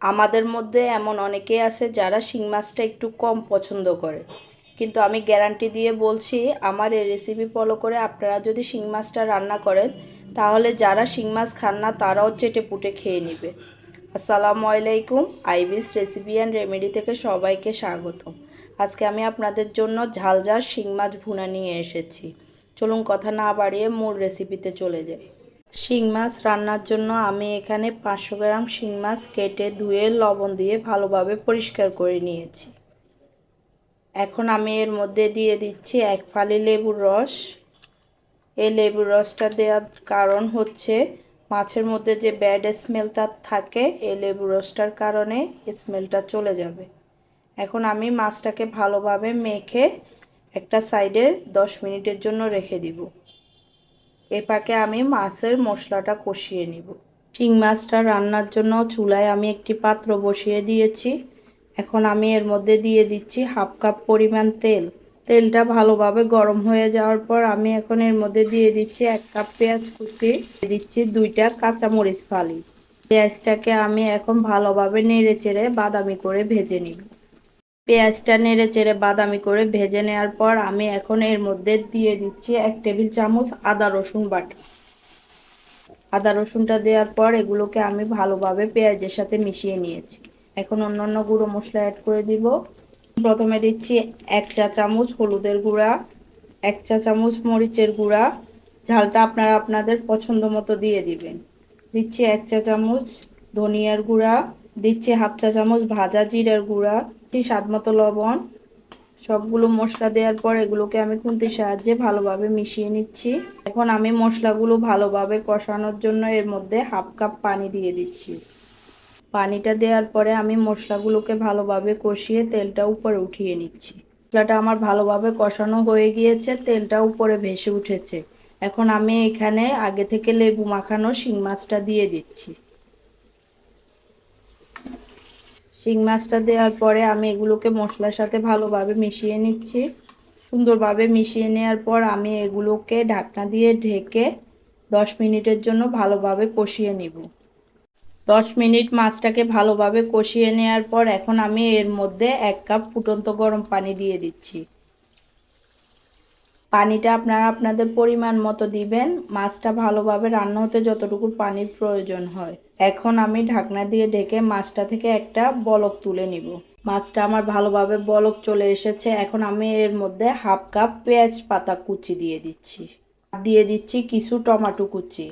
আমাদের মধ্যে এমন অনেকেই আছে যারা শিং মাছটা একটু কম পছন্দ করে, কিন্তু আমি গ্যারান্টি দিয়ে বলছি আমার এই রেসিপি ফলো করে আপনারা যদি শিং মাছটা রান্না করেন তাহলে যারা শিং মাছ খান না তারাও চেটে পুটে খেয়ে নেবে। আসসালামু আলাইকুম, আইবিস রেসিপি অ্যান্ড রেমেডি থেকে সবাইকে স্বাগতম। আজকে আমি আপনাদের জন্য ঝালঝাল শিং মাছ ভুনা নিয়ে এসেছি। চলুন কথা না বাড়িয়ে মূল রেসিপিতে চলে যাই। শিং মাছ রান্নার জন্য আমি এখানে 500 গ্রাম শিং মাছ কেটে ধুয়ে লবণ দিয়ে ভালোভাবে পরিষ্কার করে নিয়েছি। এখন আমি এর মধ্যে দিয়ে দিচ্ছি 1 ফালি লেবুর রস। এই লেবুর রসটা দেওয়ার কারণ হচ্ছে মাছের মধ্যে যে ব্যাড স্মেলটা থাকে এই লেবুর রসটার কারণে স্মেলটা চলে যাবে। এখন আমি মাছটাকে ভালোভাবে মেখে একটা সাইডে 10 মিনিটের জন্য রেখে দিব। এ পাকে আমি মাছের মশলাটা কষিয়ে নিব। শিং মাছটা রান্নার জন্য চুলায় আমি একটি পাত্র বসিয়ে দিয়েছি। এখন আমি এর মধ্যে দিয়ে দিচ্ছি 1/2 কাপ পরিমাণ তেল। তেলটা ভালোভাবে গরম হয়ে যাওয়ার পর আমি এখন এর মধ্যে দিয়ে দিচ্ছি 1 কাপ পেঁয়াজ কুচি, দিয়ে দিচ্ছি 2টা কাঁচামরিচ ফালি। পেঁয়াজটাকে আমি এখন ভালোভাবে নেড়ে চেড়ে বাদামি করে ভেজে নিব। পেঁয়াজটা নেড়ে চেড়ে বাদামি করে ভেজে নেওয়ার পর আমি এখন এর মধ্যে দিয়ে দিচ্ছি 1 টেবিল চামচ আদা রসুন বাটা। আদা রসুনটা দেওয়ার পর এগুলোকে আমি ভালোভাবে পেঁয়াজের সাথে মিশিয়ে নিয়েছি। এখন অন্যান্য গুঁড়ো মশলা অ্যাড করে দিব। প্রথমে দিচ্ছি 1 চা চামচ হলুদের গুঁড়া, 1 চা চামচ মরিচের গুঁড়া, ঝালটা আপনারা আপনাদের পছন্দ মতো দিয়ে দিবেন। দিচ্ছি 1 চা চামচ ধনিয়ার গুঁড়া, দিচ্ছি 1/2 চা চামচ ভাজা জিরার গুঁড়া, দিচ্ছি স্বাদ মতো লবণ। সবগুলো মশলা দেওয়ার পর এগুলোকে আমি খুন্তির সাহায্যে ভালোভাবে মিশিয়ে নিচ্ছি। এখন আমি মশলাগুলো ভালোভাবে কষানোর জন্য এর মধ্যে 1/2 কাপ পানি দিয়ে দিচ্ছি। পানিটা দেওয়ার পরে আমি মশলাগুলোকে ভালোভাবে কষিয়ে তেলটা উপরে উঠিয়ে নিচ্ছি। মশলাটা আমার ভালোভাবে কষানো হয়ে গিয়েছে, তেলটা উপরে ভেসে উঠেছে। এখন আমি এখানে আগে থেকে লেবু মাখানো শিং মাছটা দিয়ে দিচ্ছি। শিং মাছটা দেওয়ার পরে আমি এগুলোকে মশলার সাথে ভালোভাবে মিশিয়ে নিচ্ছি। সুন্দরভাবে মিশিয়ে নেওয়ার পর আমি এগুলোকে ঢাকনা দিয়ে ঢেকে 10 মিনিটের জন্য ভালোভাবে কষিয়ে নিব। 10 মিনিট মাছটাকে ভালোভাবে কষিয়ে নেওয়ার পর এখন আমি এর মধ্যে 1 কাপ ফুটন্ত গরম পানি দিয়ে দিচ্ছি। পানিটা আপনারা আপনাদের পরিমাণ মতো দিবেন, মাছটা ভালোভাবে রান্না হতে যতটুকু পানির প্রয়োজন হয়। এখন আমি ঢাকনা দিয়ে ঢেকে মাছটা থেকে একটা বলক তুলে নিব। মাছটা আমার ভালোভাবে বলক চলে এসেছে। এখন আমি এর মধ্যে 1/2 কাপ পেঁয়াজ পাতা কুচি দিয়ে দিচ্ছি। দিয়ে দিচ্ছি কিছু টমেটো কুচি।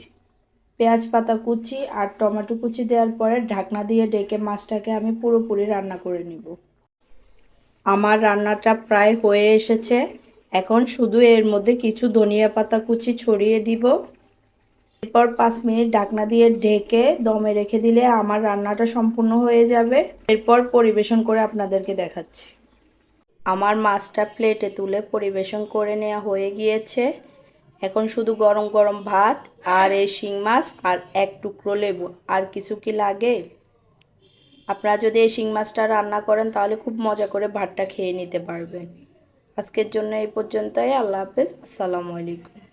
পেঁয়াজ পাতা কুচি আর টমেটো কুচি দেওয়ার পরে ঢাকনা দিয়ে ঢেকে মাছটাকে আমি পুরোপুরি রান্না করে নিব। আমার রান্নাটা প্রায় হয়ে এসেছে। এখন শুধু এর মধ্যে কিছু ধনিয়া পাতা কুচি ছড়িয়ে দিব। এরপর 5 মিনিট ঢাকনা দিয়ে ঢেকে দমে রেখে দিলে আমার রান্নাটা সম্পূর্ণ হয়ে যাবে। এরপর পরিবেশন করে আপনাদেরকে দেখাচ্ছি। আমার মাছটা প্লেটে তুলে পরিবেশন করে নেওয়া হয়ে গিয়েছে। এখন শুধু গরম গরম ভাত আর এই শিং মাছ আর 1 টুকরো লেবু, আর কিছু কি লাগে? আপনারা যদি এই শিং মাছটা রান্না করেন তাহলে খুব মজা করে ভাতটা খেয়ে নিতে পারবেন। আজকের জন্য এই পর্যন্তই। আল্লাহ হাফেজ। আসসালামু আলাইকুম।